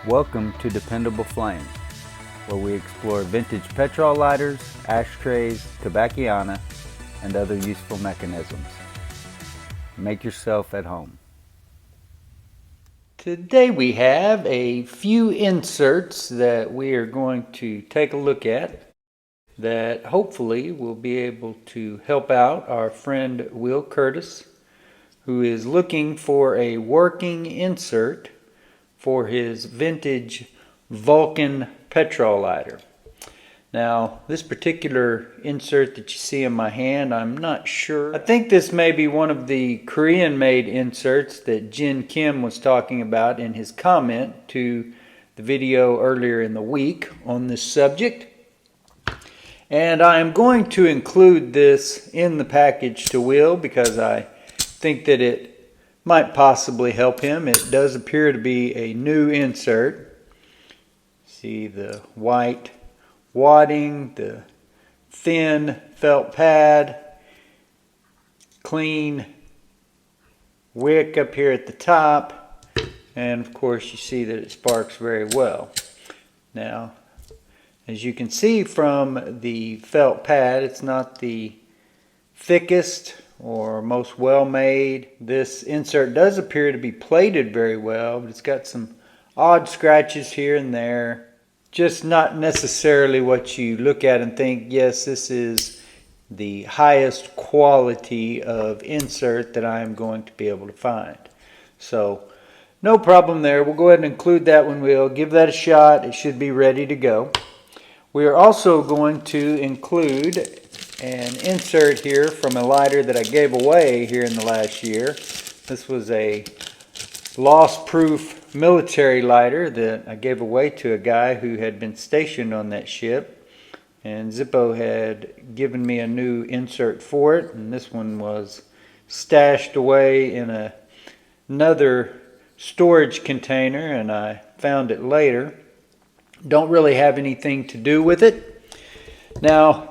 Welcome to Dependable Flame, where we explore vintage petrol lighters, ashtrays, tobacconiana, and other useful mechanisms. Make yourself at home. Today we have a few inserts that we are going to take a look at that hopefully will be able to help out our friend Will Curtis, who is looking for a working insert for his vintage Vulcan petrol lighter. Now, this particular insert that you see in my hand, I'm not sure. I think this may be one of the Korean-made inserts that Jin Kim was talking about in his comment to the video earlier in the week on this subject. And I am going to include this in the package to Will because I think that it might possibly help him. It does appear to be a new insert. See the white wadding, the thin felt pad, clean wick up here at the top, and of course you see that it sparks very well. Now, as you can see from the felt pad, it's not the thickest or most well made. This insert does appear to be plated very well, but it's got some odd scratches here and there. Just not necessarily what you look at and think, yes, this is the highest quality of insert that I am going to be able to find. So no problem there. We'll go ahead and include that when we'll give that a shot. It should be ready to go. We are also going to include an insert here from a lighter that I gave away here in the last year. This was a loss-proof military lighter that I gave away to a guy who had been stationed on that ship, and Zippo had given me a new insert for it, and this one was stashed away in another storage container, and I found it later. Don't really have anything to do with it. Now,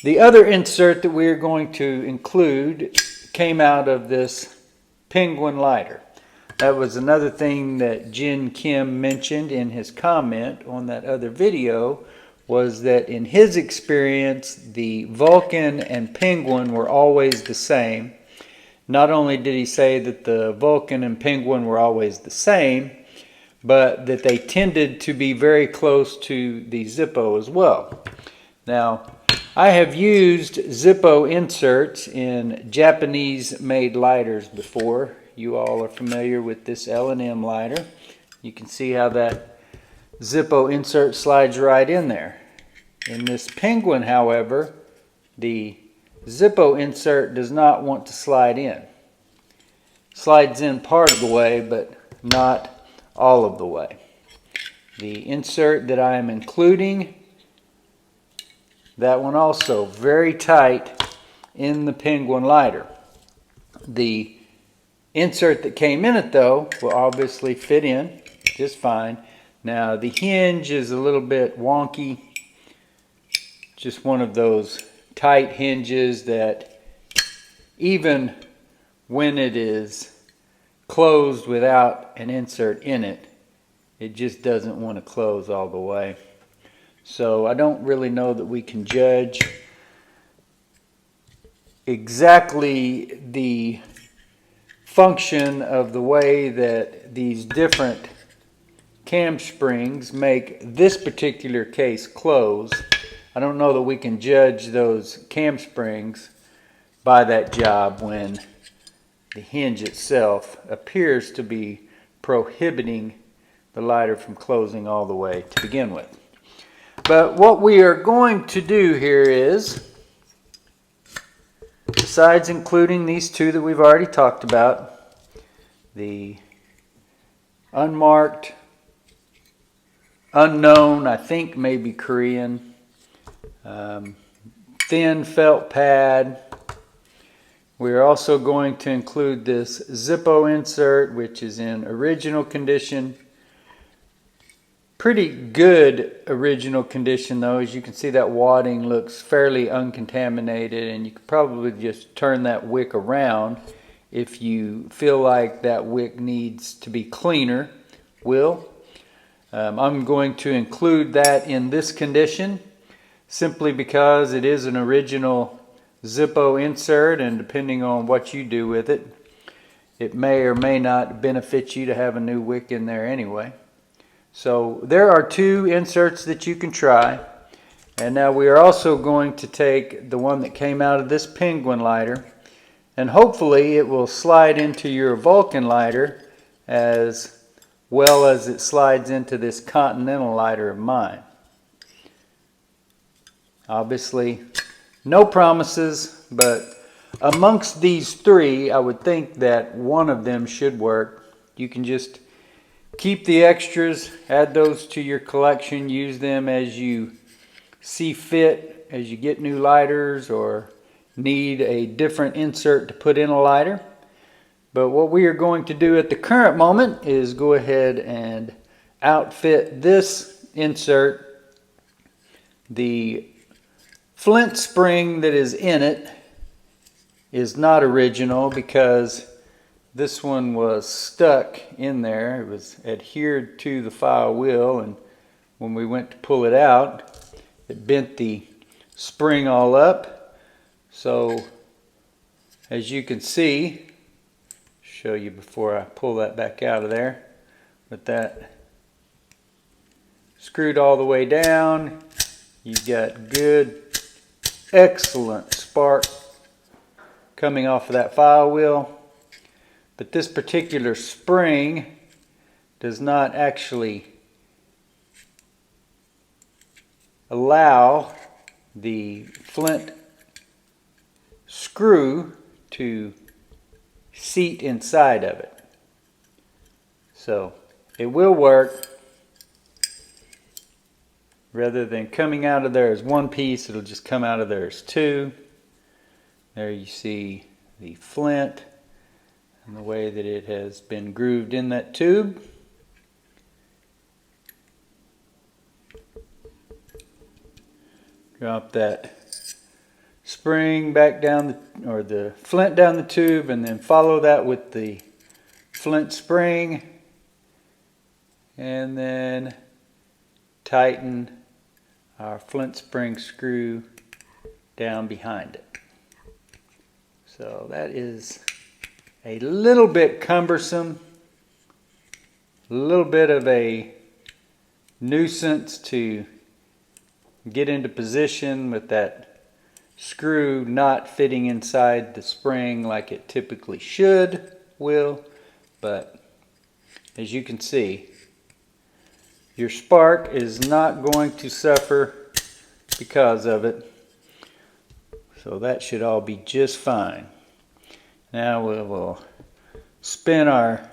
the other insert that we are going to include came out of this penguin lighter. That was another thing that Jin Kim mentioned in his comment on that other video, was that in his experience the Vulcan and penguin were always the same. Not only did he say that the Vulcan and penguin were always the same, but that they tended to be very close to the Zippo as well. Now, I have used Zippo inserts in Japanese-made lighters before. You all are familiar with this L&M lighter. You can see how that Zippo insert slides right in there. In this penguin, however, the Zippo insert does not want to slide in. Slides in part of the way, but not all of the way. The insert that I am including, that one also very tight in the penguin lighter. The insert that came in it though will obviously fit in just fine. Now the hinge is a little bit wonky. Just one of those tight hinges that even when it is closed without an insert in it, it just doesn't want to close all the way. So I don't really know that we can judge exactly the function of the way that these different cam springs make this particular case close. I don't know that we can judge those cam springs by that job when the hinge itself appears to be prohibiting the lighter from closing all the way to begin with. But what we are going to do here is, besides including these two that we've already talked about, the unmarked, unknown, I think maybe Korean, thin felt pad. We're also going to include this Zippo insert, which is in original condition. Pretty good original condition though. As you can see, that wadding looks fairly uncontaminated, and you could probably just turn that wick around if you feel like that wick needs to be cleaner. Will, I'm going to include that in this condition simply because it is an original Zippo insert, and depending on what you do with it, it may or may not benefit you to have a new wick in there anyway. So there are two inserts that you can try. And now we are also going to take the one that came out of this Penguin lighter, and hopefully it will slide into your Vulcan lighter as well as it slides into this Continental lighter of mine. Obviously, no promises, but amongst these three, I would think that one of them should work. You can just keep the extras, add those to your collection, use them as you see fit, as you get new lighters or need a different insert to put in a lighter. But what we are going to do at the current moment is go ahead and outfit this insert. The flint spring that is in it is not original because this one was stuck in there. It was adhered to the file wheel, and when we went to pull it out, it bent the spring all up. So as you can see, show you before I pull that back out of there, with that screwed all the way down, you got good, excellent spark coming off of that file wheel. But this particular spring does not actually allow the flint screw to seat inside of it. So it will work. Rather than coming out of there as one piece, it'll just come out of there as two. There you see the flint and the way that it has been grooved in that tube. Drop that spring back down or the flint down the tube, and then follow that with the flint spring, and then tighten our flint spring screw down behind it. So that is a little bit cumbersome, a little bit of a nuisance to get into position with that screw not fitting inside the spring like it typically will, but as you can see, your spark is not going to suffer because of it. So that should all be just fine. Now we will spin our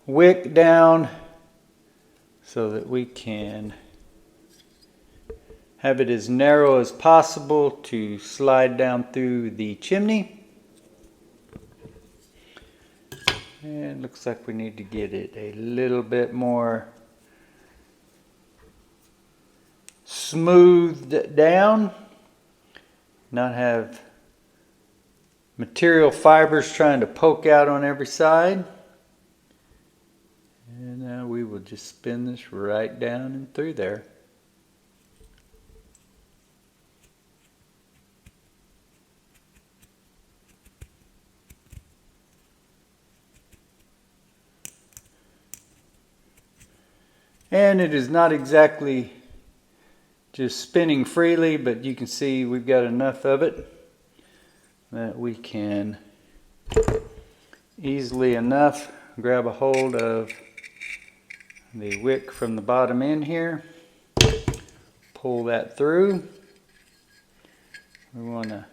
wick down so that we can have it as narrow as possible to slide down through the chimney. And it looks like we need to get it a little bit more smoothed down, not have material fibers trying to poke out on every side. And now we will just spin this right down and through there. And it is not exactly just spinning freely, but you can see we've got enough of it that we can easily enough grab a hold of the wick from the bottom end here, pull that through. We want to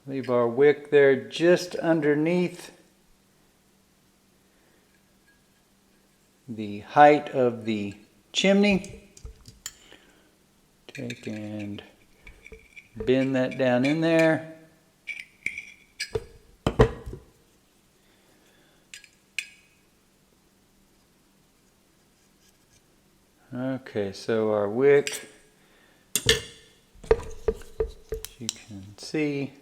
leave our wick there just underneath the height of the chimney. Take and bend that down in there. Okay, so our wick, as you can see,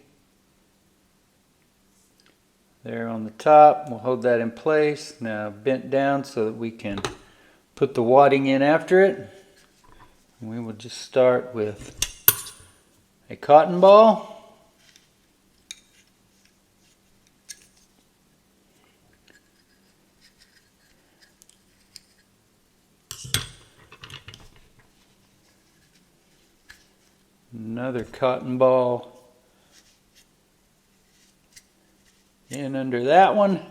there on the top. We'll hold that in place. Now bent down so that we can put the wadding in after it. We will just start with a cotton ball. Another cotton ball in under that one.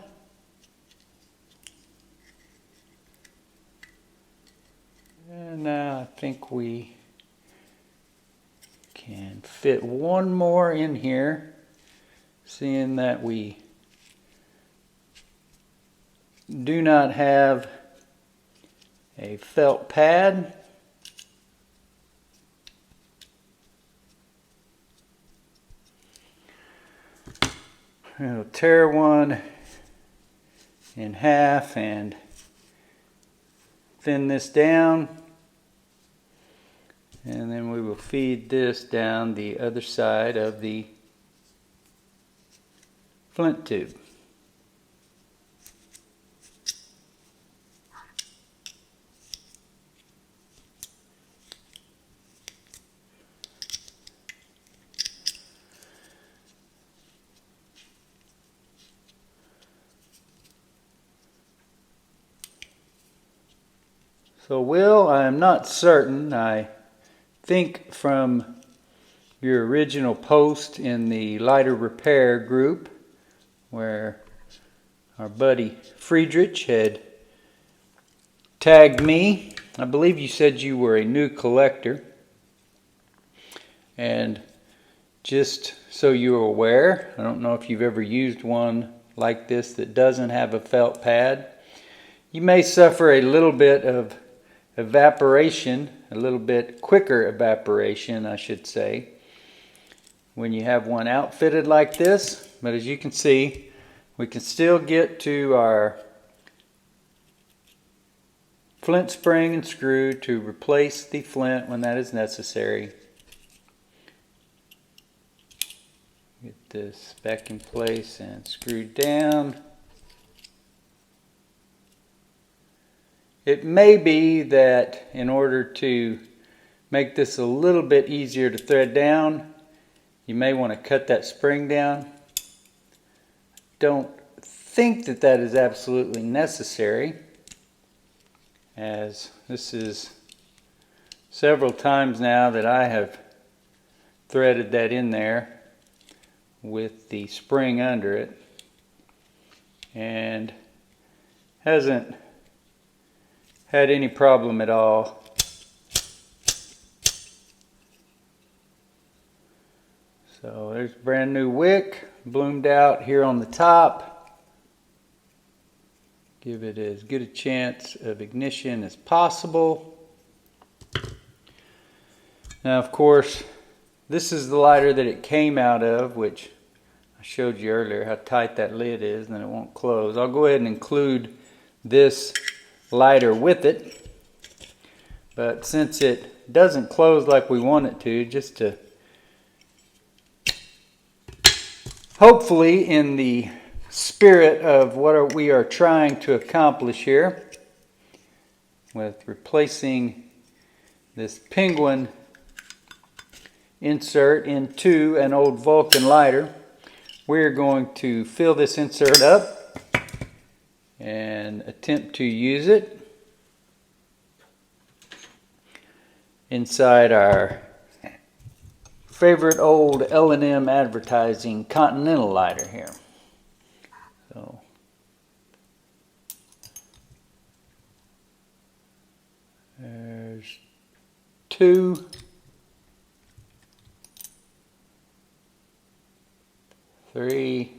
And now I think we can fit one more in here, seeing that we do not have a felt pad. We'll tear one in half and thin this down, and then we will feed this down the other side of the flint tube. So Will, I am not certain. I think from your original post in the lighter repair group where our buddy Friedrich had tagged me, I believe you said you were a new collector. And just so you're aware, I don't know if you've ever used one like this that doesn't have a felt pad. You may suffer a little bit of evaporation, a little bit quicker evaporation, I should say, when you have one outfitted like this. But as you can see, we can still get to our flint spring and screw to replace the flint when that is necessary. Get this back in place and screwed down. It may be that in order to make this a little bit easier to thread down, you may want to cut that spring down. Don't think that that is absolutely necessary, as this is several times now that I have threaded that in there with the spring under it and hasn't had any problem at all. So there's a brand new wick bloomed out here on the top. Give it as good a chance of ignition as possible. Now of course this is the lighter that it came out of, which I showed you earlier how tight that lid is and then it won't close. I'll go ahead and include this lighter with it, but since it doesn't close like we want it to, just to hopefully in the spirit of what we are trying to accomplish here with replacing this penguin insert into an old Vulcan lighter, we're going to fill this insert up and attempt to use it inside our favorite old L&M advertising Continental lighter here. So there's 2, 3,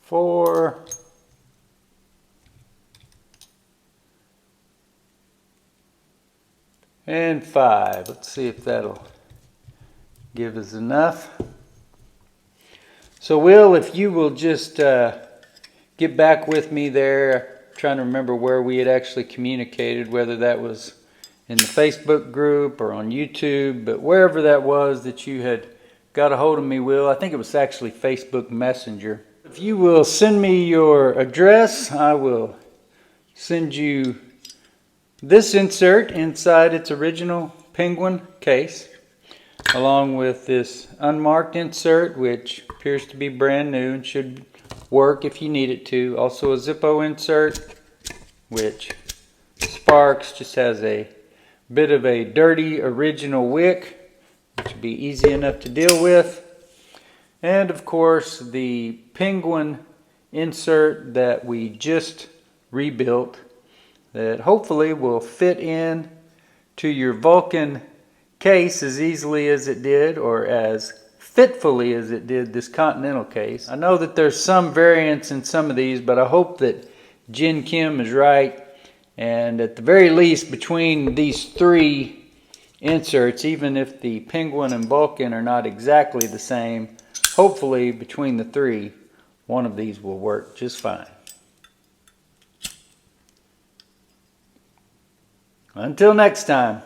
4, and 5. Let's see if that'll give us enough. So Will, if you will just get back with me there, trying to remember where we had actually communicated, whether that was in the Facebook group or on YouTube, but wherever that was that you had got a hold of me, Will, I think it was actually Facebook Messenger. If you will send me your address, I will send you this insert inside its original Penguin case, along with this unmarked insert, which appears to be brand new and should work if you need it to. Also a Zippo insert, which sparks, just has a bit of a dirty original wick, which would be easy enough to deal with. And of course the Penguin insert that we just rebuilt, that hopefully will fit in to your Vulcan case as easily as it did, or as fitfully as it did this Continental case. I know that there's some variance in some of these, but I hope that Jin Kim is right, and at the very least between these three inserts, even if the Penguin and Vulcan are not exactly the same, hopefully between the three, one of these will work just fine. Until next time.